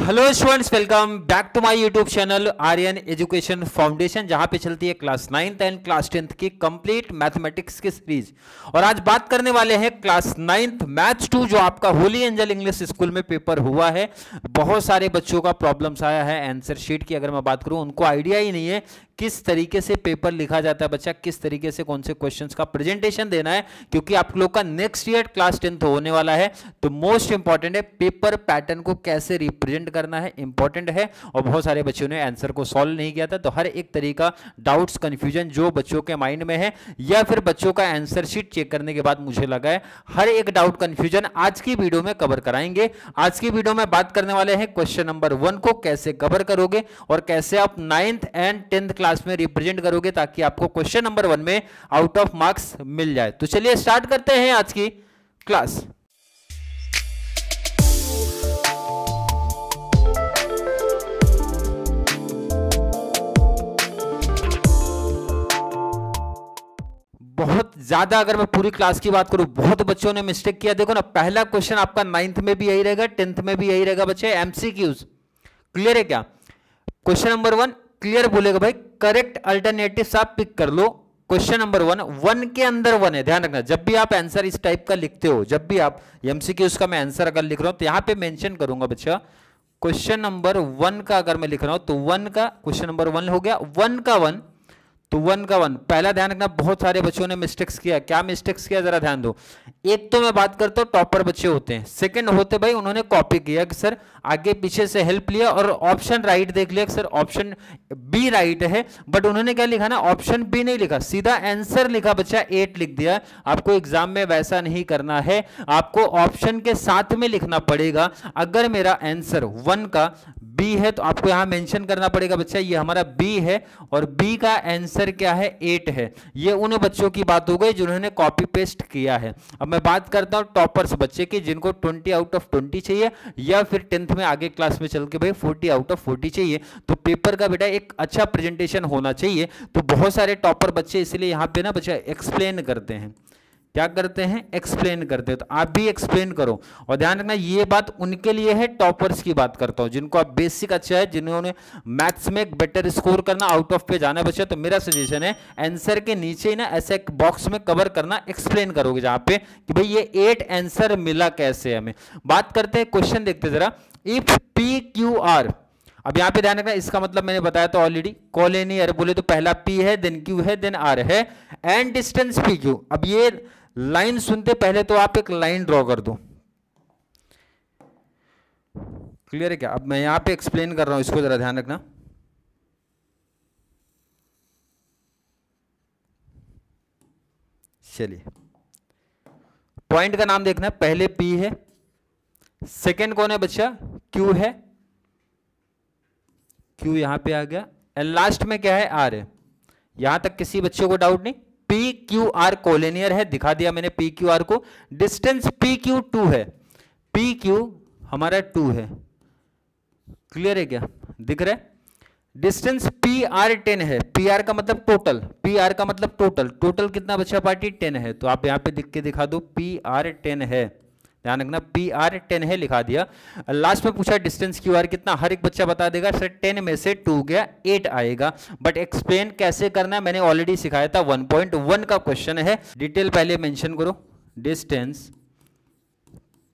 Hello students, welcome back to my YouTube channel Aryan Education Foundation, जहां पे चलती है class 9th and class 10th की कंप्लीट मैथमेटिक्स की सीरीज। और आज बात करने वाले हैं क्लास 9th मैथ्स 2, जो आपका होली एंजल इंग्लिश स्कूल में पेपर हुआ है। बहुत सारे बच्चों का प्रॉब्लम्स आया है आंसर शीट की। अगर मैं बात करूं, उनको आइडिया ही नहीं है किस तरीके से पेपर लिखा जाता है, बच्चा किस तरीके से कौन से क्वेश्चंस का प्रेजेंटेशन देना है, क्योंकि आप लोग का नेक्स्ट ईयर क्लास 10th होने वाला है। तो मोस्ट इंपॉर्टेंट है पेपर पैटर्न को कैसे रिप्रेजेंट करना है, इंपॉर्टेंट है। और बहुत सारे बच्चों ने आंसर को सॉल्व नहीं किया था, तो हर एक तरीका डाउट्स कंफ्यूजन जो बच्चों के माइंड में है या फिर बच्चों का आंसर शीट चेक करने के बाद मुझे लगा है हर एक डाउट कंफ्यूजन आज की वीडियो में कवर कराएंगे। आज की वीडियो में बात करने वाले हैं क्वेश्चन नंबर 1 को कैसे कवर करोगे और कैसे आप 9th एंड 10th क्लास में रिप्रेजेंट करोगे, ताकि आपको क्वेश्चन नंबर 1 में आउट ऑफ मार्क्स मिल जाए। तो चलिए स्टार्ट करते हैं आज की क्लास। बहुत ज्यादा अगर मैं पूरी क्लास की बात करूं, बहुत बच्चों ने मिस्टेक किया। देखो ना, पहला क्वेश्चन आपका 9th में भी यही रहेगा, 10th में भी यही रहेगा बच्चे, एमसीक्यूज। क्लियर है क्या? क्वेश्चन नंबर 1 क्लियर बोलेगा भाई, करेक्ट अल्टरनेटिव्स आप पिक कर लो। क्वेश्चन नंबर 1 के अंदर 1 है, ध्यान रखना। जब भी आप आंसर इस टाइप का लिखते हो, जब भी आप एमसीक्यूज का मैं आंसर अगर लिख रहा हूं तो यहां पे मेंशन करूंगा बच्चा, क्वेश्चन नंबर 1 का अगर मैं लिख रहा हूं तो 1 का क्वेश्चन नंबर 1 हो गया, 1 का 1 तो 1 का 1। पहला ध्यान रखना, बहुत सारे बच्चों ने मिस्टेक्स किया। क्या मिस्टेक्स किया जरा ध्यान दो। एक तो मैं बात करता हूं टॉपर बच्चे होते हैं, सेकंड होते भाई उन्होंने कॉपी किया कि सर आगे पीछे से हेल्प लिया और ऑप्शन राइट देख लिया कि सर ऑप्शन बी राइट है, बट उन्होंने क्या लिखा ना, ऑप्शन बी नहीं लिखा, सीधा आंसर लिखा बच्चा 8 लिख दिया। आपको एग्जाम में वैसा नहीं करना है, आपको ऑप्शन के साथ में लिखना पड़ेगा। अगर मेरा आंसर 1 का बी है तो आपको यहां मेंशन करना पड़ेगा बच्चा ये हमारा बी है और बी का आंसर क्या है, 8 है। ये उन बच्चों की बात हो गई जिन्होंने कॉपी पेस्ट किया है। अब मैं बात करता हूं टॉपर्स बच्चे की, जिनको 20 आउट ऑफ 20 चाहिए या फिर 10th में आगे क्लास में चल के भाई 40 आउट ऑफ 40 चाहिए। तो पेपर का बेटा एक अच्छा प्रेजेंटेशन होना चाहिए। तो बहुत सारे टॉपर बच्चे इसलिए यहां पे ना बच्चा एक्सप्लेन करते हैं। क्या करते हैं? एक्सप्लेन करते हैं। तो आप भी एक्सप्लेन करो। और ध्यान रखना, ये बात उनके लिए है, टॉपर्स की बात करता हूं, जिनको आप बेसिक अच्छा है, जिन्होंने मैथ्स में एक बेटर स्कोर करना, आउट ऑफ पे जाना है बच्चा। तो मेरा सजेशन है आंसर के नीचे ही ना ऐसे एक बॉक्स में कवर करना, एक्सप्लेन करोगे जहां पे कि भाई ये 8 आंसर मिला कैसे हमें। बात करते हैं, क्वेश्चन देखते जरा। इफ पी क्यू आर, अब यहां पे ध्यान रखना, इसका मतलब मैंने बताया तो ऑलरेडी, कॉलिनियर बोले तो पहला P है, देन Q है, देन R है, एंड डिस्टेंस PQ। अब ये लाइन सुनते पहले तो आप एक लाइन ड्रॉ कर दो। क्लियर है क्या? अब मैं यहां पे एक्सप्लेन कर रहा हूं, इसको जरा ध्यान रखना। चलिए, पॉइंट का नाम देखना, पहले P है, सेकेंड कौन है बच्चा, Q है, Q यहां पे आ गया, एंड लास्ट में क्या है, R है। यहां तक किसी बच्चे को डाउट नहीं? पी क्यू आर कोलिनियर है, दिखा दिया मैंने पी क्यू आर को। डिस्टेंस पी क्यू 2 है, पी क्यू हमारा 2 है। क्लियर है क्या? दिख रहा है? डिस्टेंस पी आर 10 है, पी आर का मतलब टोटल, पी आर का मतलब टोटल, टोटल कितना बच्चा पार्टी 10 है। तो आप यहां पे लिख के दिखा दो पी आर 10 है, ध्यान रखना पी आर 10 है, लिखा दिया। लास्ट में पूछा डिस्टेंस क्यू आर कितना, हर एक बच्चा बता देगा सर 10 में से 2 गया 8 आएगा। बट एक्सप्लेन कैसे करना है मैंने ऑलरेडी सिखाया था, 1.1 का क्वेश्चन है। डिटेल पहले मेंशन करो, डिस्टेंस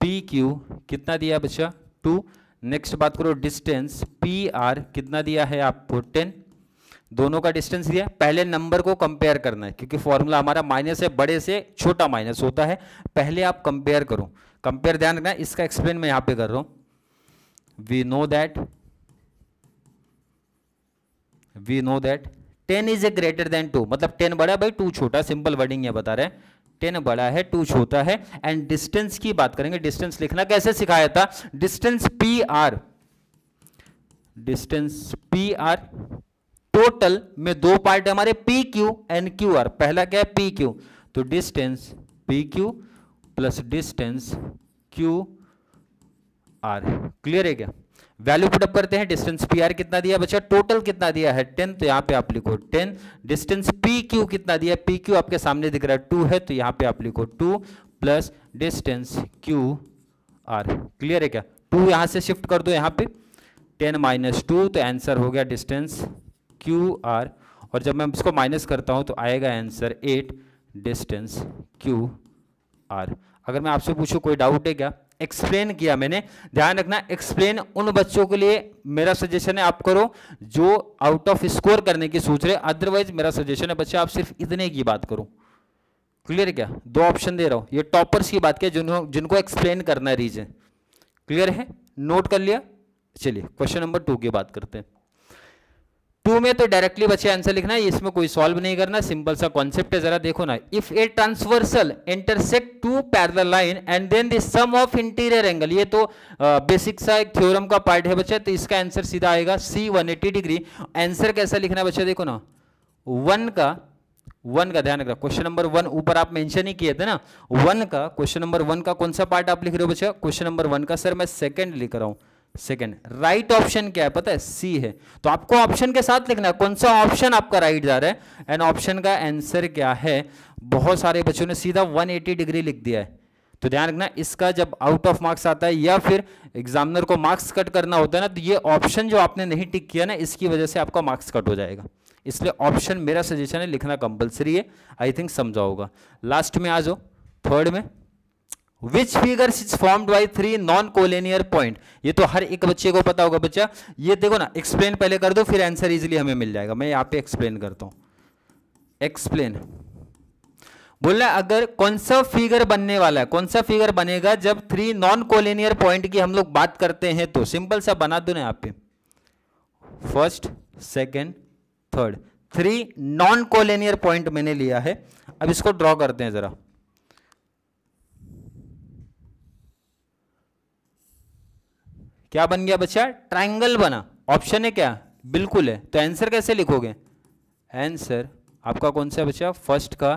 पी क्यू कितना दिया बच्चा 2। नेक्स्ट बात करो, डिस्टेंस पी आर कितना दिया है आपको 10, दोनों का डिस्टेंस दिया। पहले नंबर को कंपेयर करना है, क्योंकि फॉर्मूला हमारा माइनस है, बड़े से छोटा माइनस होता है। पहले आप कंपेयर करो, कंपेयर ध्यान रखना, इसका एक्सप्लेन मैं यहां पे कर रहा हूं। We know that 10 is a greater than 2, मतलब 10 बड़ा है भाई 2 छोटा, सिंपल वर्डिंग ये बता रहे हैं, 10 बड़ा है 2 छोटा है। एंड डिस्टेंस की बात करेंगे, डिस्टेंस लिखना कैसे सिखाया था, डिस्टेंस पी आर टोटल में 2 पार्ट है हमारे, P Q and Q R. पहला क्या है, पी क्यू, तो distance P Q plus distance Q R. Clear है क्या? वैल्यू पुटअप करते हैं, डिस्टेंस पी आर कितना दिया बच्चा, टोटल कितना दिया है 10, तो यहां पे आप लिखो 10। डिस्टेंस पी क्यू कितना दिया है, पी क्यू आपके सामने दिख रहा है 2 है, तो यहां पे आप लिखो 2 plus distance Q R. Clear है क्या? 2 यहां से शिफ्ट कर दो यहां पे, 10 माइनस 2, तो आंसर हो गया डिस्टेंस क्यू आर, और जब मैं इसको माइनस करता हूं तो आएगा आंसर 8 डिस्टेंस क्यू आर। अगर मैं आपसे पूछूं कोई डाउट है क्या? एक्सप्लेन किया मैंने, ध्यान रखना एक्सप्लेन उन बच्चों के लिए मेरा सजेशन है आप करो जो आउट ऑफ स्कोर करने की सोच रहे, अदरवाइज मेरा सजेशन है बच्चे आप सिर्फ इतने की बात करो। क्लियर है क्या? 2 ऑप्शन दे रहा हूं, ये टॉपर्स की बात किया जिनको एक्सप्लेन करना है रीजन। क्लियर है? नोट कर लिया? चलिए क्वेश्चन नंबर 2 की बात करते हैं। 2 में तो डायरेक्टली बच्चे आंसर लिखना है, इसमें कोई सॉल्व नहीं करना, सिंपल सा कॉन्सेप्ट है, जरा देखो ना। If a transversal intersect 2 parallel line and then the sum of interior angle, ये तो बेसिक सा एक थ्योरम का पार्ट है बच्चा, तो इसका आंसर सीधा आएगा C 180 डिग्री। आंसर कैसा लिखना है बच्चा? देखो ना, 1 का ध्यान रखना, क्वेश्चन नंबर 1 ऊपर आप मेंशन ही किए थे ना, 1 का, क्वेश्चन नंबर 1 का कौन सा पार्ट आप लिख रहे हो बच्चा? क्वेश्चन नंबर 1 का सर मैं सेकंड लिख रहा हूं, सेकंड। राइट ऑप्शन क्या है पता है? सी है, तो आपको ऑप्शन के साथ लिखना है कौन सा ऑप्शन आपका राइट जा रहा है, एंड ऑप्शन का आंसर क्या है? बहुत सारे बच्चों ने सीधा 180 डिग्री लिख दिया है, तो ध्यान रखना इसका जब आउट ऑफ मार्क्स आता है या फिर एग्जामिनर को मार्क्स कट करना होता है ना, तो ये ऑप्शन जो आपने नहीं टिक किया ना, इसकी वजह से आपका मार्क्स कट हो जाएगा, इसलिए ऑप्शन मेरा सजेशन है लिखना कंपलसरी है। आई थिंक समझा होगा। लास्ट में आ जाओ, थर्ड में, which figure is formed by 3 non collinear point, ये तो हर एक बच्चे को पता होगा बच्चा, ये देखो ना, एक्सप्लेन पहले कर दो फिर आंसर इजीली हमें मिल जाएगा। मैं यहां पे एक्सप्लेन करता हूं, एक्सप्लेन बोल रहा है अगर कौन सा फिगर बनने वाला है, कौन सा फिगर बनेगा जब 3 नॉन कोलिनियर पॉइंट की हम लोग बात करते हैं, तो सिंपल सा बना दो ना यहाँ पे, first second third, 3 non collinear point मैंने लिया है। अब इसको ड्रॉ करते हैं जरा, क्या बन गया बच्चा? ट्रायंगल बना। ऑप्शन है क्या? बिल्कुल है। तो आंसर कैसे लिखोगे? आंसर आपका कौन सा बच्चा? फर्स्ट का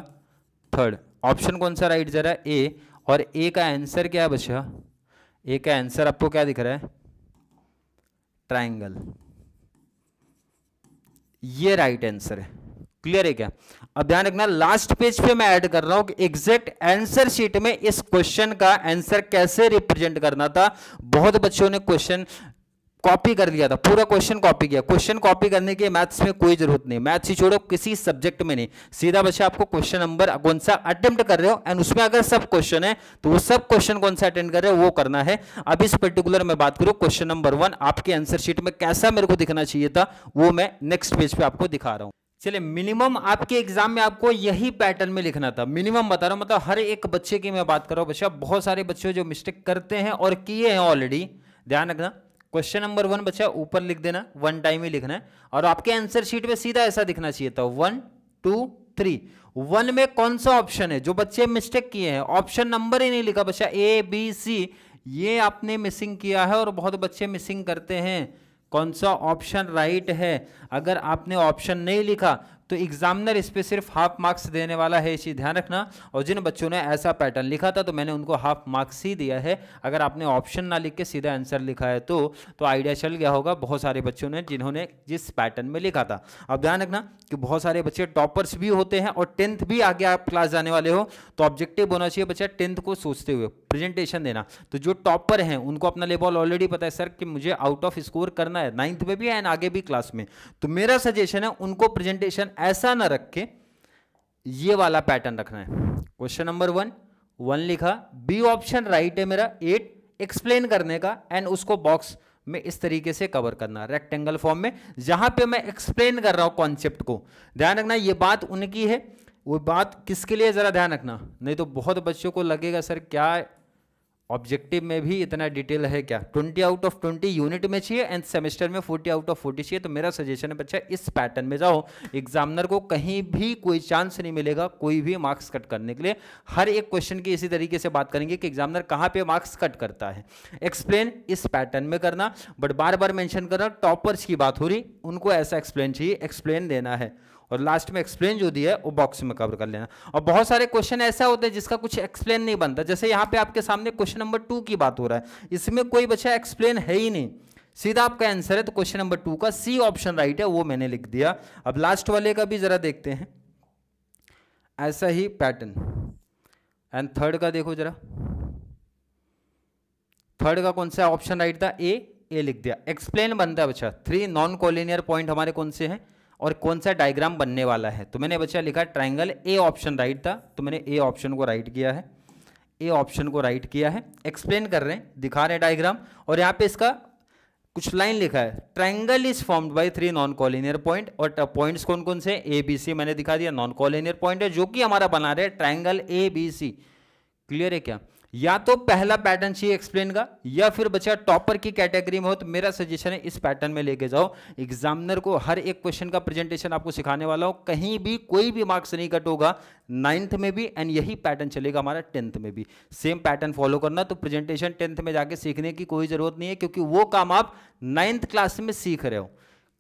थर्ड, ऑप्शन कौन सा राइट जा रहा है? ए, और ए का आंसर क्या है बच्चा? ए का आंसर आपको क्या दिख रहा है? ट्रायंगल, ये राइट आंसर है। क्लियर है क्या? अब ध्यान रखना, लास्ट पेज पे मैं ऐड कर रहा हूं कि एग्जैक्ट आंसर शीट में इस क्वेश्चन का आंसर कैसे रिप्रेजेंट करना था। बहुत बच्चों ने क्वेश्चन कॉपी कर लिया था, पूरा क्वेश्चन कॉपी किया। क्वेश्चन कॉपी करने की मैथ्स में कोई जरूरत नहीं, मैथ्स ही छोड़ो, किसी सब्जेक्ट में नहीं, सीधा बच्चा आपको क्वेश्चन नंबर कौन सा अटेम्प्ट कर रहे हो एंड उसमें अगर सब क्वेश्चन है तो वो सब क्वेश्चन कौन सा अटेंड कर रहे हो वो करना है। अब इस पर्टिकुलर में बात करूं क्वेश्चन नंबर 1 आपके आंसर शीट में कैसा मेरे को दिखना चाहिए था, वो मैं नेक्स्ट पेज पे आपको दिखा रहा हूं। चलिए, मिनिमम आपके एग्जाम में आपको यही पैटर्न में लिखना था, मिनिमम बता रहा हूं, मतलब हर एक बच्चे की मैं बात कर रहा हूं बच्चा। बहुत सारे बच्चे जो मिस्टेक करते हैं और किए हैं ऑलरेडी, ध्यान रखना। क्वेश्चन नंबर 1 बच्चा ऊपर लिख देना, 1 टाइम ही लिखना है, और आपके आंसर शीट में सीधा ऐसा दिखना चाहिए था 1 2 3। 1 में कौन सा ऑप्शन है? जो बच्चे मिस्टेक किए हैं ऑप्शन नंबर ही नहीं लिखा बच्चा, ए बी सी, ये आपने मिसिंग किया है और बहुत बच्चे मिसिंग करते हैं। कौन सा ऑप्शन राइट है? अगर आपने ऑप्शन नहीं लिखा तो एग्जामिनर इस पे सिर्फ हाफ मार्क्स देने वाला है, इसी ध्यान रखना। और जिन बच्चों ने ऐसा पैटर्न लिखा था तो मैंने उनको हाफ मार्क्स ही दिया है। अगर आपने ऑप्शन ना लिख के सीधा आंसर लिखा है तो आइडिया चल गया होगा बहुत सारे बच्चों ने जिन्होंने जिस पैटर्न में लिखा था। अब ध्यान रखना कि बहुत सारे बच्चे टॉपर्स भी होते हैं और 10th भी आगे आप क्लास जाने वाले हो, तो ऑब्जेक्टिव होना चाहिए बच्चा 10th को सोचते हुए प्रेजेंटेशन देना। तो जो टॉपर हैं उनको अपना लेवल ऑलरेडी पता है सर कि मुझे आउट ऑफ स्कोर करना है 9th में भी एंड आगे भी क्लास में, तो मेरा सजेशन है उनको प्रेजेंटेशन ऐसा ना रख के ये वाला पैटर्न रखना है। क्वेश्चन नंबर 1 लिखा, बी ऑप्शन राइट है मेरा 8 एक्सप्लेन करने का, एंड उसको बॉक्स में इस तरीके से कवर करना रेक्टेंगल फॉर्म में, जहां पे मैं एक्सप्लेन कर रहा हूं कॉन्सेप्ट को। ध्यान रखना ये बात उनकी है, वो बात किसके लिए जरा ध्यान रखना, नहीं तो बहुत बच्चों को लगेगा सर क्या ऑब्जेक्टिव में भी इतना डिटेल है क्या? 20 आउट ऑफ 20 यूनिट में चाहिए एंड सेमेस्टर में 40 आउट ऑफ 40 चाहिए। तो मेरा सजेशन है बच्चा इस पैटर्न में जाओ, एग्जामिनर को कहीं भी कोई चांस नहीं मिलेगा कोई भी मार्क्स कट करने के लिए। हर एक क्वेश्चन की इसी तरीके से बात करेंगे कि एग्जामिनर कहाँ पे मार्क्स कट करता है। एक्सप्लेन इस पैटर्न में करना, बट बार बार मेंशन करना टॉपर्स की बात हो रही, उनको ऐसा एक्सप्लेन चाहिए, एक्सप्लेन देना है, और लास्ट में एक्सप्लेन जो दिया है वो बॉक्स में कवर कर लेना। और बहुत सारे क्वेश्चन ऐसा होते हैं जिसका कुछ एक्सप्लेन नहीं बनता, जैसे यहाँ पे आपके सामने क्वेश्चन नंबर 2 की बात हो रहा है, इसमें कोई बच्चा एक्सप्लेन है ही नहीं, सीधा आपका आंसर है। तो क्वेश्चन नंबर 2 का सी ऑप्शन राइट है, वो मैंने लिख दिया। अब लास्ट वाले का भी जरा देखते हैं, ऐसा ही पैटर्न। एंड थर्ड का देखो जरा, थर्ड का कौन सा ऑप्शन राइट था? ए, ए लिख दिया। एक्सप्लेन बनता है बच्चा, 3 नॉन कोलिनियर पॉइंट हमारे कौन से हैं और कौन सा डायग्राम बनने वाला है। तो मैंने बच्चा लिखा ट्राइंगल, ए ऑप्शन राइट था, तो मैंने ए ऑप्शन को राइट किया है, ए ऑप्शन को राइट किया है। एक्सप्लेन कर रहे हैं, दिखा रहे हैं डायग्राम, और यहाँ पे इसका कुछ लाइन लिखा है, triangle is formed by 3 non collinear point, और पॉइंट्स कौन कौन से, ए बी सी मैंने दिखा दिया, नॉन कोलिनियर पॉइंट है जो कि हमारा बना रहे triangle A B C. Clear है क्या? या तो पहला पैटर्न चाहिए एक्सप्लेन का, या फिर बच्चा टॉपर की कैटेगरी में हो तो मेरा सजेशन है इस पैटर्न में लेके जाओ। एग्जामिनर को हर एक क्वेश्चन का प्रेजेंटेशन आपको सिखाने वाला हो, कहीं भी कोई भी मार्क्स नहीं कट होगा, 9th में भी, एंड यही पैटर्न चलेगा हमारा 10th में भी। सेम पैटर्न फॉलो करना, तो प्रेजेंटेशन 10th में जाके सीखने की कोई जरूरत नहीं है, क्योंकि वो काम आप 9th क्लास में सीख रहे हो।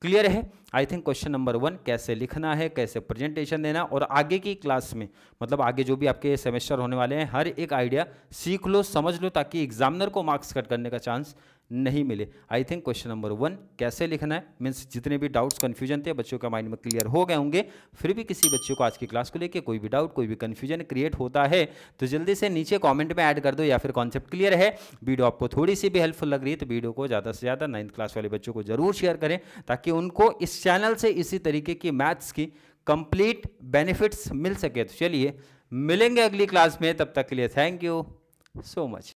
क्लियर है? आई थिंक क्वेश्चन नंबर 1 कैसे लिखना है, कैसे प्रेजेंटेशन देना, और आगे की क्लास में मतलब आगे जो भी आपके सेमेस्टर होने वाले हैं हर एक आइडिया सीख लो, समझ लो, ताकि एग्जामिनर को मार्क्स कट करने का चांस नहीं मिले। आई थिंक क्वेश्चन नंबर 1 कैसे लिखना है मीन्स जितने भी डाउट्स कन्फ्यूजन थे बच्चों का माइंड में क्लियर हो गए होंगे। फिर भी किसी बच्चे को आज की क्लास को लेके कोई भी डाउट, कोई भी कन्फ्यूजन क्रिएट होता है तो जल्दी से नीचे कॉमेंट में ऐड कर दो, या फिर कॉन्सेप्ट क्लियर है, वीडियो आपको थोड़ी सी भी हेल्पफुल लग रही है तो वीडियो को ज़्यादा से ज़्यादा 9th क्लास वाले बच्चों को जरूर शेयर करें, ताकि उनको इस चैनल से इसी तरीके की मैथ्स की कंप्लीट बेनिफिट्स मिल सके। तो चलिए मिलेंगे अगली क्लास में, तब तक के लिए थैंक यू सो मच।